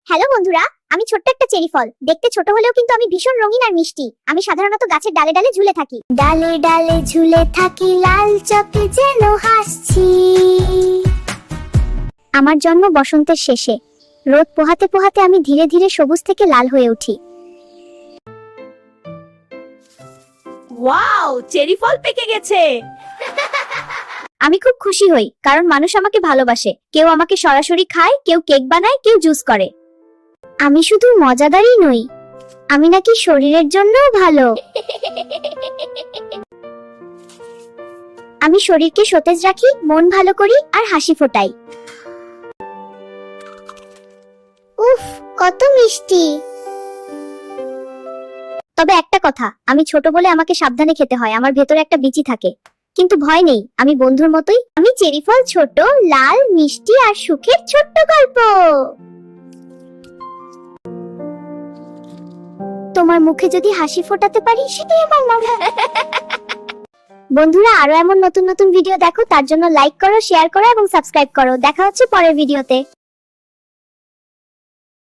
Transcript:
Hello বন্ধুরা, আমি ছোট্ট একটা চেরি ফল। দেখতে ছোট হলেও কিন্তু আমি ভীষণ রঙিন আর মিষ্টি। আমি সাধারণত গাছের ডালে ডালে ঝুলে থাকি। ডালে ডালে ঝুলে থাকি, লাল চোখে যেন হাসছি। আমার জন্ম বসন্তের শেষে। রোদ পোহাতে পোহাতে আমি ধীরে ধীরে সবুজ থেকে লাল হয়ে উঠি। ওয়াও, চেরি ফল পেকে গেছে। আমি খুব খুশি হই, কারণ মানুষ আমাকে ভালোবাসে। কেউ আমাকে সরাসরি খায়, কেউ কেক বানায়, কেউ জুস করে। আমি শুধু মজাদারই নই, আমি নাকি শরীরের জন্যও ভালো। আমি শরীরকে সতেজ রাখি, মন ভালো করি আর হাসি ফোটাই। উফ, কত মিষ্টি। তবে একটা কথা, আমি ছোট বলে আমাকে সাবধানে খেতে হয়। আমার ভেতরে একটা বিচি থাকে, কিন্তু ভয় নেই, আমি বন্ধুর মতোই। আমি চেরি ফল, ছোট, লাল, মিষ্টি আর সুখের ছোট্ট গল্প। তোমার মুখে যদি হাসি ফোটাতে পারি, সেটাই আমার মজা। বন্ধুরা, আরো এমন নতুন নতুন ভিডিও দেখো, তার জন্য লাইক করো, শেয়ার করো এবং সাবস্ক্রাইব করো। দেখা হচ্ছে পরের ভিডিওতে।